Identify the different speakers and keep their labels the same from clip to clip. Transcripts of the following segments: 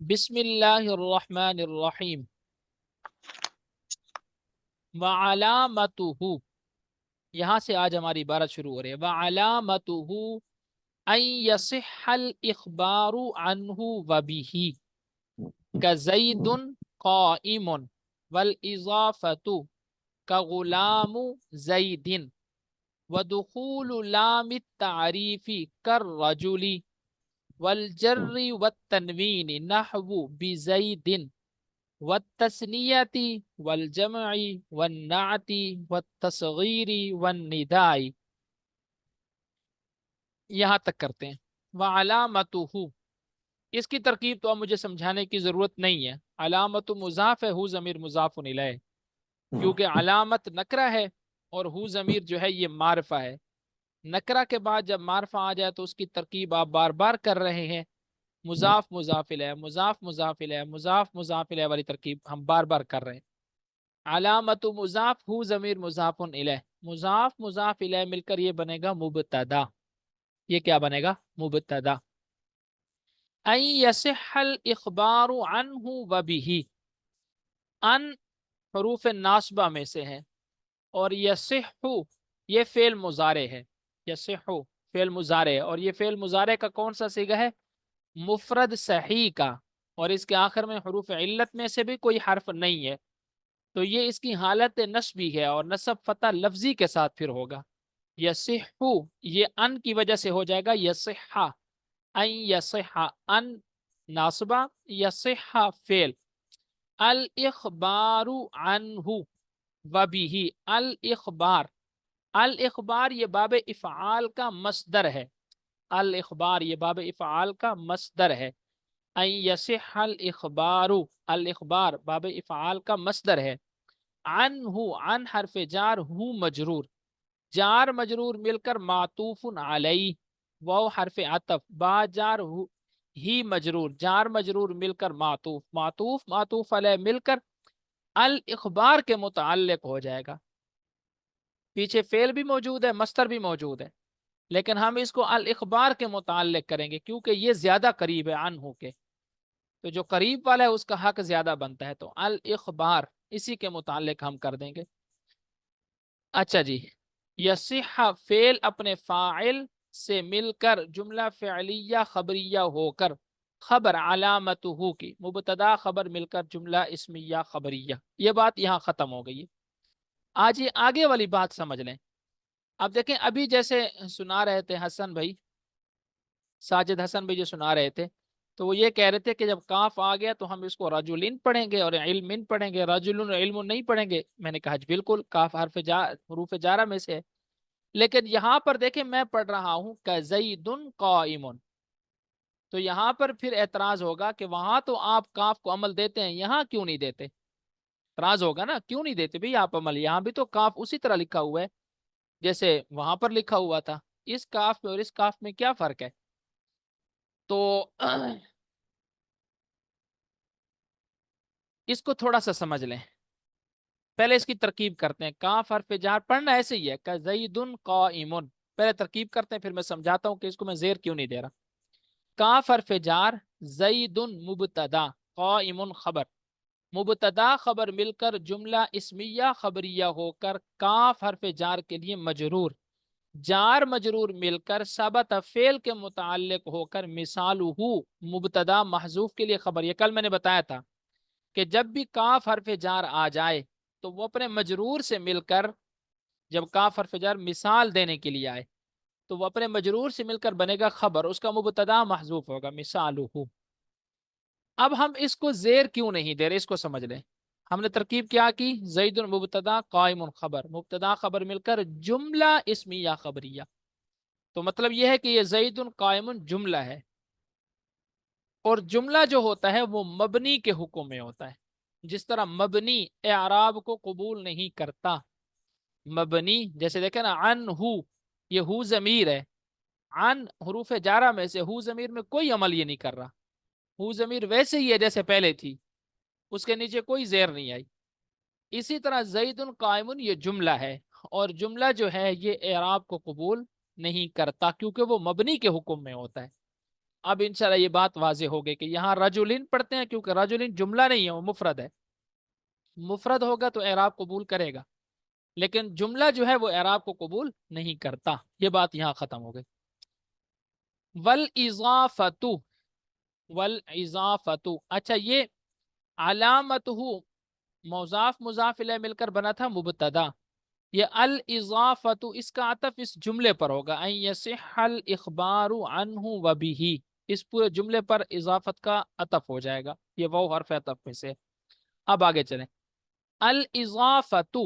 Speaker 1: بسم اللہ الرحمن الرحیم وعلامتہ، یہاں سے آج ہماری عبارت شروع ہو رہی ہے۔ وعلامتہ ان یصح الاخبار عنہ وبہ کزید قائم والاضافۃ کغلام زید ودخول لام التعریف کالرجل والجر والتنوین نحو بزید والتثنیۃ والجمع والنعت والتصغیر والنداء۔ یہاں تک کرتے ہیں۔ وعلامتہ، اس کی ترکیب تو اب مجھے سمجھانے کی ضرورت نہیں ہے۔ علامت مضاف ہے، ہو ضمیر مضاف الیہ، کیونکہ علامت نکرہ ہے اور ہو ضمیر جو ہے یہ معرفہ ہے۔ نکرہ کے بعد جب معرفہ آ جائے تو اس کی ترکیب آپ بار بار کر رہے ہیں۔ مضاف مضاف الیہ، مضاف مضاف الیہ، مضاف مضاف الیہ والی ترکیب ہم بار بار کر رہے ہیں۔ علامت مضاف ہو ضمیر مضاف الیہ، مضاف مضاف الیہ مل کر یہ بنے گا مبتدا۔ یہ کیا بنے گا؟ مبتدا۔ ان یصح الاخبار عنہ وبہ، ان حروف ناصبہ میں سے ہے، اور یصح یہ فعل مضارع ہے۔ یصح فعل مضارع ہے، اور یہ فعل مضارع کا کون سا صیغہ ہے؟ مفرد صحیح کا، اور اس کے آخر میں حروف علت میں سے بھی کوئی حرف نہیں ہے، تو یہ اس کی حالت نصبی ہے، اور نصب فتح لفظی کے ساتھ پھر ہوگا۔ یصح یہ ان کی وجہ سے ہو جائے گا یصح، ان یصح، ان ناصبہ، یصح فعل، الاخبار عنہ وبہ، الاخبار، الاخبار یہ باب افعال کا مصدر ہے۔ الاخبار یہ باب افعال کا مصدر ہے۔ ان یصح الاخبار، الاخبار باب افعال کا مصدر ہے۔ عنہ، عن حرف جار، ہوں مجرور، جار مجرور مل کر معطوف علیہ، وہ حرف عطف، با جار ہی مجرور، جار مجرور مل کر معطوف، معطوف معطوف علیہ مل کر الاخبار کے متعلق ہو جائے گا۔ پیچھے فعل بھی موجود ہے، مصدر بھی موجود ہے، لیکن ہم اس کو الاخبار کے متعلق کریں گے کیونکہ یہ زیادہ قریب ہے عنہ کے، تو جو قریب والا ہے اس کا حق زیادہ بنتا ہے، تو الاخبار اسی کے متعلق ہم کر دیں گے۔ اچھا جی، یصح فعل اپنے فاعل سے مل کر جملہ فعلیہ خبریہ ہو کر خبر علامتہ کی، مبتدا خبر مل کر جملہ اسمیہ خبریہ۔ یہ بات یہاں ختم ہو گئی ہے۔ آج یہ آگے والی بات سمجھ لیں۔ اب دیکھیں، ابھی جیسے سنا رہے تھے حسن بھائی، ساجد حسن بھائی جو سنا رہے تھے، تو وہ یہ کہہ رہے تھے کہ جب کاف آ گیا تو ہم اس کو رجلن پڑھیں گے اور علمن پڑھیں گے، رجل علم نہیں پڑھیں گے۔ میں نے کہا جی بالکل، کاف حروف جارہ میں سے ہے، لیکن یہاں پر دیکھیں میں پڑھ رہا ہوں کزید قائم، تو یہاں پر پھر اعتراض ہوگا کہ وہاں تو آپ کاف کو عمل دیتے ہیں، یہاں کیوں نہیں دیتے؟ اعتراض ہوگا نا، کیوں نہیں دیتے بھئی آپ عمل؟ یہاں بھی تو کاف اسی طرح لکھا ہوا ہے جیسے وہاں پر لکھا ہوا تھا۔ اس کاف میں اور اس کاف میں کیا فرق ہے؟ تو اس کو تھوڑا سا سمجھ لیں۔ پہلے اس کی ترکیب کرتے ہیں۔ کاف حرف جار پڑھنا ایسے ہی ہے، کزید قائم، پہلے ترکیب کرتے ہیں پھر میں سمجھاتا ہوں کہ اس کو میں زیر کیوں نہیں دے رہا۔ کاف حرف جار، زید مبتدا، قائم خبر، مبتدا خبر مل کر جملہ اسمیہ خبریہ ہو کر کاف حرف جار کے لیے مجرور، جار مجرور مل کر ثبت فعل کے متعلق ہو کر مثالہ مبتدا محذوف کے لیے خبر۔ یہ کل میں نے بتایا تھا کہ جب بھی کاف حرف جار آ جائے تو وہ اپنے مجرور سے مل کر، جب کاف حرف جار مثال دینے کے لیے آئے تو وہ اپنے مجرور سے مل کر بنے گا خبر، اس کا مبتدا محذوف ہوگا مثالہ۔ اب ہم اس کو زیر کیوں نہیں دے رہے، اس کو سمجھ لیں۔ ہم نے ترکیب کیا کی؟ زید مبتدا قائم خبر، مبتدا خبر مل کر جملہ اسمیہ خبریہ، تو مطلب یہ ہے کہ یہ زید قائم جملہ ہے، اور جملہ جو ہوتا ہے وہ مبنی کے حکم میں ہوتا ہے۔ جس طرح مبنی اعراب کو قبول نہیں کرتا، مبنی جیسے دیکھیں نا، عن ہو، یہ ہو ضمیر ہے، عن حروف جارہ میں سے ہو ضمیر میں کوئی عمل یہ نہیں کر رہا، ہو ضمیر ویسے ہی ہے جیسے پہلے تھی، اس کے نیچے کوئی زیر نہیں آئی۔ اسی طرح زید قائم یہ جملہ ہے، اور جملہ جو ہے یہ اعراب کو قبول نہیں کرتا کیونکہ وہ مبنی کے حکم میں ہوتا ہے۔ اب انشاءاللہ یہ بات واضح ہو گئی کہ یہاں رجلن پڑھتے ہیں کیونکہ رجلن جملہ نہیں ہے، وہ مفرد ہے، مفرد ہوگا تو اعراب قبول کرے گا، لیکن جملہ جو ہے وہ اعراب کو قبول نہیں کرتا. یہ بات یہاں ختم ہو گئی. والاضافۃ، والاضافۃ، اچھا یہ علامتہ مضاف مضاف الیہ مل کر بنا تھا مبتدا، یہ الاضافۃ اس کا عطف اس جملے پر ہوگا، ان یصح الاخبار عنہ وبہ، اس پورے جملے پر اضافت کا عطف ہو جائے گا، یہ وہ حرف عطف میں سے. اب آگے چلیں. الاضافۃ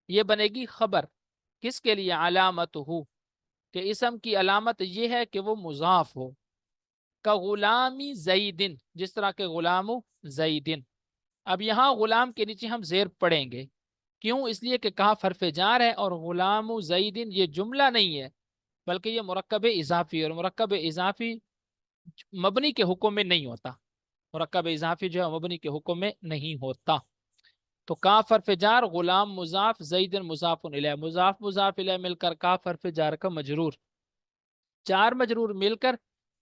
Speaker 1: یہ بنے گی خبر، کس کے لیے؟ علامتہ، کہ اسم کی علامت یہ ہے کہ وہ مضاف ہو. کا غلامی زیدن، جس طرح کے غلام زیدن. اب یہاں غلام کے نیچے ہم زیر پڑھیں گے، کیوں؟ اس لیے کہ کہا حرف جار ہے، اور غلام زیدن یہ جملہ نہیں ہے بلکہ یہ مرکب اضافی، اور مرکب اضافی مبنی کے حکم میں نہیں ہوتا، مرکب اضافی جو ہے مبنی کے حکم میں نہیں ہوتا. تو کاف حرف جار، غلام مضاف، زیدن مضاف الیہ، مضاف مضاف الیہ مل کر کاف حرف جار کا مجرور، چار مجرور مل کر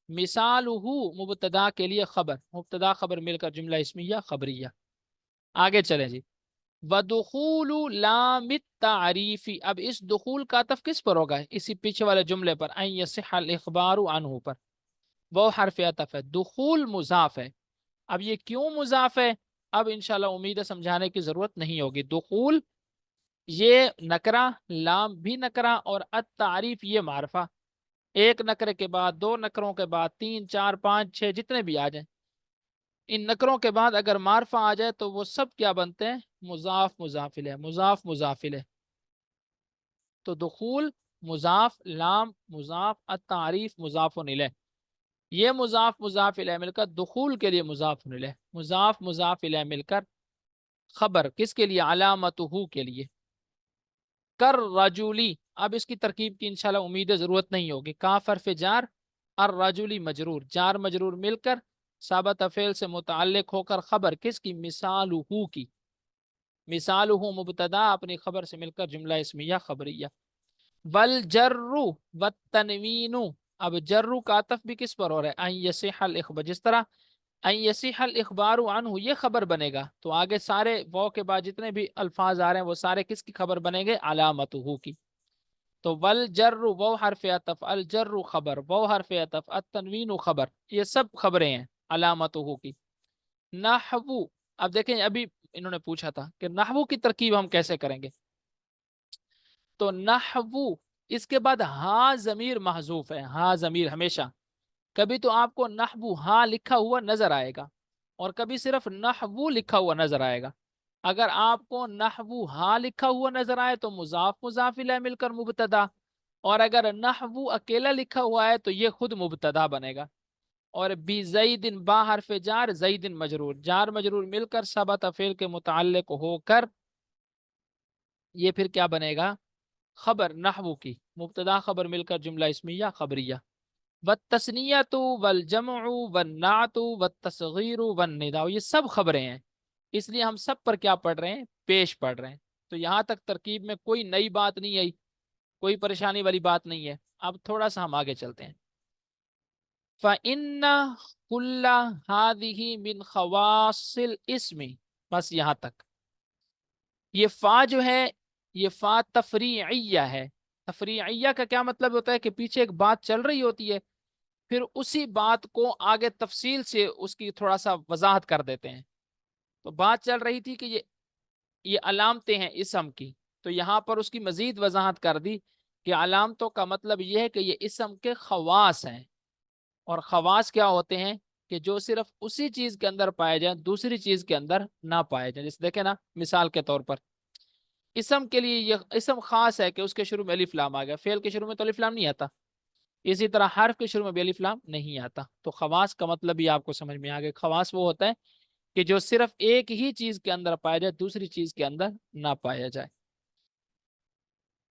Speaker 1: مثالہ مبتدا کے لیے خبر، مبتدا خبر مل کر جملہ اسمیہ خبریہ. آگے چلیں جی. ودخول لام التعریف، اب اس دخول کا عطف کس پر ہوگا؟ اسی پیچھے والے جملے پر، ان یصح الاخبار عنہ پر، وہ حرف عطف ہے. دخول مضاف ہے. اب یہ کیوں مضاف ہے؟ اب انشاءاللہ امید ہے سمجھانے کی ضرورت نہیں ہوگی. دخول یہ نکرہ، لام بھی نکرہ، اور التعریف یہ معرفہ. ایک نکرے کے بعد، دو نکروں کے بعد، تین، چار، پانچ، چھ، جتنے بھی آ جائیں، ان نکروں کے بعد اگر معرفہ آ جائے تو وہ سب کیا بنتے ہیں؟ مضاف مضاف الیہ، مضاف مضاف الیہ. تو دخول مضاف، لام مضاف، التعریف مضاف الیہ. یہ مضاف مضاف الیہ مل کر دخول کے لیے مضاف الیہ، مضاف مضاف الیہ مل کر خبر، کس کے لیے؟ علامتہ کے لیے. کر رجولی، اب اس کی ترکیب کی انشاءاللہ امید ضرورت نہیں ہوگی. کاف حرف جار، الرجولی مجرور، جار مجرور مل کر ثابت فعل سے متعلق ہو کر خبر، کس کی؟ مثالہ کی. مثالہ مبتدا اپنی خبر سے مل کر جملہ اسمیہ خبریہ. والجر والتنوین، اب جر کا عطف بھی کس پر ہو رہا ہے؟ ان یصح الاخبار، جس طرح ان یصح الاخبار عنہ یہ خبر بنے گا، تو آگے سارے وہ کے بعد جتنے بھی الفاظ آ رہے ہیں وہ سارے کس کی خبر بنیں گے؟ علامتہ کی. تو والجر وہ حرف عطف، الجر خبر، وہ حرف عطف، التنوین خبر، یہ سب خبریں ہیں علامتہ کی. نحو، اب دیکھیں ابھی انہوں نے پوچھا تھا کہ نحو کی ترکیب ہم کیسے کریں گے، تو نحو اس کے بعد ہاں ضمیر محذوف ہے، ہاں ضمیر ہمیشہ، کبھی تو آپ کو نحو ہاں لکھا ہوا نظر آئے گا اور کبھی صرف نحو لکھا ہوا نظر آئے گا. اگر آپ کو نحو ہاں لکھا ہوا نظر آئے تو مضاف مضاف الیہ مل کر مبتدا، اور اگر نحو اکیلا لکھا ہوا ہے تو یہ خود مبتدا بنے گا. اور بی زیدن با حرف جار، زیدن مجرور، جار مجرور مل کر ثبت فعل کے متعلق ہو کر یہ پھر کیا بنے گا؟ خبر نحو کی، مبتدا خبر مل کر جملہ اسمیہ خبریہ. والتثنیۃ والجمع والنعت والتصغیر والنداء، یہ سب خبریں ہیں، اس لیے ہم سب پر کیا پڑھ رہے ہیں؟ پیش پڑھ رہے ہیں. تو یہاں تک ترکیب میں کوئی نئی بات نہیں آئی، کوئی پریشانی والی بات نہیں ہے. اب تھوڑا سا ہم آگے چلتے ہیں. فَإِنَّ كُلَّ هَذِهِ مِنْ خَوَاصِ الْإِسْمِ، بس یہاں تک. یہ فا جو ہے یہ فا تفریعیہ ہے. تفریعیہ کا کیا مطلب ہوتا ہے؟ کہ پیچھے ایک بات چل رہی ہوتی ہے، پھر اسی بات کو آگے تفصیل سے اس کی تھوڑا سا وضاحت کر دیتے ہیں. تو بات چل رہی تھی کہ یہ علامتیں ہیں اسم کی، تو یہاں پر اس کی مزید وضاحت کر دی کہ علامتوں کا مطلب یہ ہے کہ یہ اسم کے خواص ہیں. اور خواص کیا ہوتے ہیں؟ کہ جو صرف اسی چیز کے اندر پائے جائیں، دوسری چیز کے اندر نہ پائے جائیں. جیسے دیکھیں نا، مثال کے طور پر اسم کے لیے یہ اسم خاص ہے کہ اس کے شروع میں الف لام آ گیا، فعل کے شروع میں تو الف لام نہیں آتا، اسی طرح حرف کے شروع میں بھی الف لام نہیں آتا. تو خواص کا مطلب بھی آپ کو سمجھ میں آ گیا. خواص وہ ہوتا ہے کہ جو صرف ایک ہی چیز کے اندر پایا جائے، دوسری چیز کے اندر نہ پایا جائے.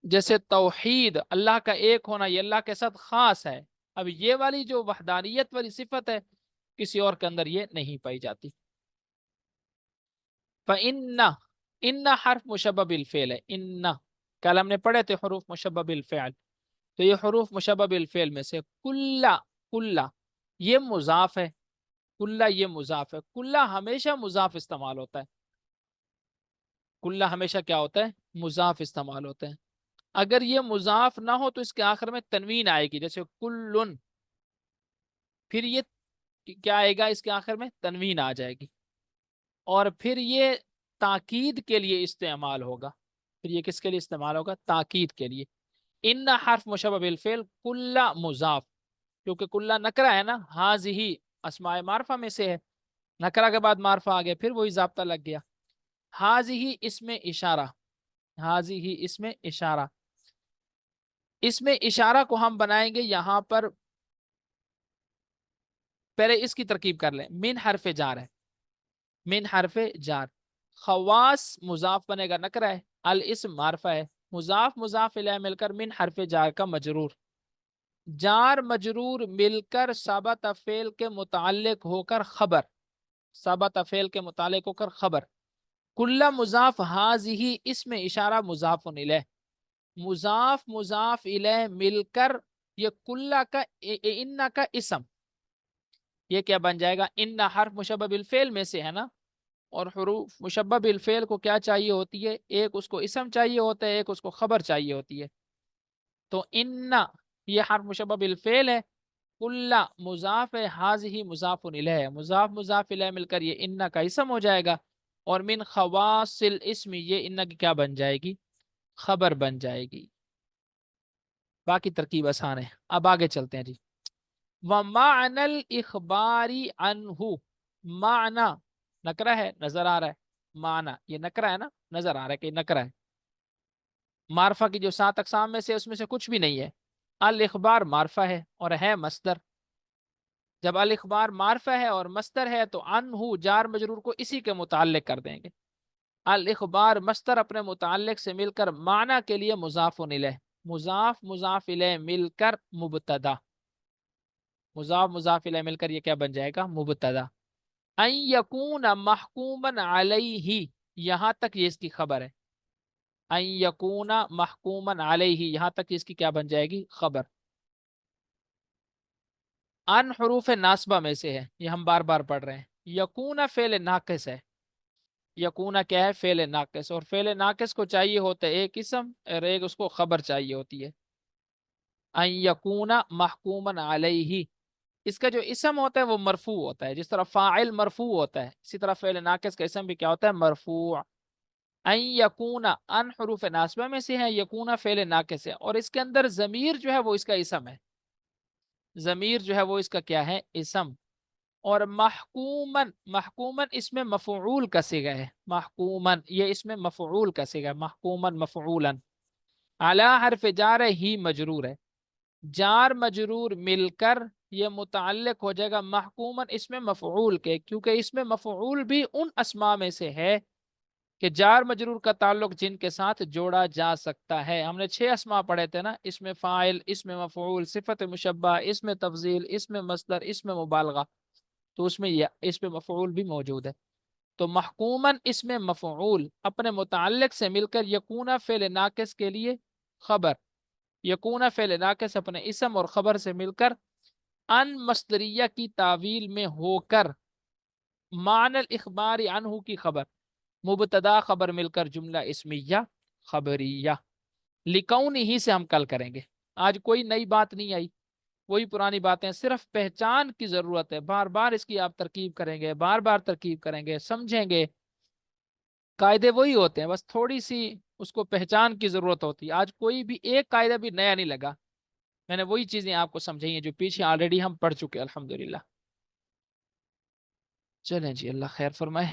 Speaker 1: جیسے توحید، اللہ کا ایک ہونا، یہ اللہ کے ساتھ خاص ہے. اب یہ والی جو وحدانیت والی صفت ہے کسی اور کے اندر یہ نہیں پائی جاتی. فَإِنَّ، ان حرف مشبہ بالفعل ہے. ان کل ہم نے پڑھے تھے حروف مشبہ بالفعل، تو یہ حروف مشبہ بالفعل میں سے کلا، کلا یہ مضاف ہے، کلا یہ مضاف ہے، کلا ہمیشہ مضاف استعمال ہوتا ہے، کلا ہمیشہ کیا ہوتا ہے؟ مضاف استعمال ہوتا ہے۔ اگر یہ مضاف نہ ہو تو اس کے آخر میں تنوین آئے گی، جیسے کلن، پھر یہ کیا آئے گا؟ اس کے آخر میں تنوین آ جائے گی، اور پھر یہ تاکید کے لیے استعمال ہوگا، پھر یہ کس کے لیے استعمال ہوگا؟ تاکید کے لیے۔ ان حرف مشبہ بالفعل کلا مضاف، کیونکہ کلا نکرہ ہے نا، ہاذہ اسماء معرفہ میں سے ہے، نکرہ کے بعد معرفہ آ گیا، پھر وہی ضابطہ لگ گیا۔ ہاذہ اسم اشارہ، ہاذہ اسم اشارہ، اسم اشارہ کو ہم بنائیں گے یہاں پر، پہلے اس کی ترکیب کر لیں، من حرف جار ہے، من حرف جار، خواص مضاف بنے گا نکرہ ہے، الاسم معرفہ ہے، مضاف مضاف الیہ مل کر من حرف جار کا مجرور، جار مجرور مل کر ثابت فعل کے متعلق ہو کر خبر، ثابت فعل کے متعلق ہو کر خبر، کل مضاف ہاذہ اسم اشارہ مضاف الیہ، مضاف مضاف الیہ مل کر یہ کلا کا ان کا اسم، یہ کیا بن جائے گا؟ ان حرف مشبہ بالفعل میں سے ہے نا، اور حروف مشبہ بالفعل کو کیا چاہیے ہوتی ہے؟ ایک اس کو اسم چاہیے ہوتا ہے، ایک اس کو خبر چاہیے ہوتی ہے، تو ان یہ حرف مشبہ بالفعل ہے، کل مضاف ہے، ہاذہ مضاف الیہ، مضاف مضاف الیہ مل کر یہ ان کا اسم ہو جائے گا، اور من خواص الاسم یہ ان کی کیا بن جائے گی؟ خبر بن جائے گی۔ باقی ترکیب آسان ہے، اب آگے چلتے ہیں جی۔ وَمَعْنَى الْإِخْبَارِ عَنْهُ، معنی نکرہ ہے، نظر آ رہا ہے، معنی یہ نکرہ ہے نا، نظر آ رہا ہے کہ نکرہ ہے، معرفہ کی جو 7 اقسام میں سے اس میں سے کچھ بھی نہیں ہے، الاخبار معرفہ ہے اور ہے مصدر، جب الاخبار معرفہ ہے اور مصدر ہے تو عنہ جار مجرور کو اسی کے متعلق کر دیں گے، الاخبار مصدر اپنے متعلق سے مل کر معنی کے لیے مضاف الیہ، مضاف مضاف الیہ مل کر مبتدا، مضاف مضاف الیہ مل کر یہ کیا بن جائے گا؟ مبتدا، ان یکون محکوما علیہ، یہاں تک یہ اس کی خبر ہے، ان یکون محکوما علیہ، یہاں تک اس کی کیا بن جائے گی؟ خبر۔ ان حروف ناصبہ میں سے ہے، یہ ہم بار بار پڑھ رہے ہیں، یکون فعل ناقص ہے، یکون کیا ہے؟ فعل ناقص، اور فعل ناقص کو چاہیے ہوتا ہے ایک اسم اور ایک اس کو خبر چاہیے ہوتی ہے، ان یکون محکوما علیہ، اس کا جو اسم ہوتا ہے وہ مرفوع ہوتا ہے، جس طرح فاعل مرفوع ہوتا ہے اسی طرح فعل ناقص کا اسم بھی کیا ہوتا ہے؟ مرفوع۔ ان یکون ان حروف ناصبہ میں سے ہے، یکون فعل ناقص ہے، اور اس کے اندر ضمیر جو ہے وہ اس کا اسم ہے، ضمیر جو ہے وہ اس کا کیا ہے؟ اسم، اور محکومن، محکومن اس میں مفعول کا صیغہ ہے، محکومن یہ اس میں مفعول کا صیغہ ہے، محکومن مفعولن، علی حرف جار ہی مجرور ہے، جار مجرور مل کر یہ متعلق ہو جائے گا محکومن اس میں مفعول کے، کیونکہ اس میں مفعول بھی ان اسماء میں سے ہے کہ جار مجرور کا تعلق جن کے ساتھ جوڑا جا سکتا ہے، ہم نے 6 اسماء پڑھے تھے نا، اس میں فاعل، اس میں مفعول، صفت مشبہ، اس میں تفضیل، اس میں مصدر، اس میں مبالغہ، تو اس میں اس میں مفعول بھی موجود ہے، تو محکومن اس میں مفعول اپنے متعلق سے مل کر یکون فعل ناقص کے لیے خبر، یکون فعل ناقص اپنے اسم اور خبر سے مل کر ان مصدریہ کی تعویل میں ہو کر معنی الاخبار عنہ کی خبر، مبتدا خبر مل کر جملہ اسمیہ خبریہ، لکون ہی سے ہم کل کریں گے، آج کوئی نئی بات نہیں آئی، وہی پرانی باتیں، صرف پہچان کی ضرورت ہے، بار بار اس کی آپ ترکیب کریں گے، بار بار ترکیب کریں گے، سمجھیں گے، قاعدے وہی ہوتے ہیں، بس تھوڑی سی اس کو پہچان کی ضرورت ہوتی ہے، آج کوئی بھی ایک قاعدہ بھی نیا نہیں لگا، میں نے وہی چیزیں آپ کو سمجھائی ہیں جو پیچھے آلریڈی ہم پڑھ چکے الحمدللہ۔ چلیں جی، اللہ خیر فرمائے۔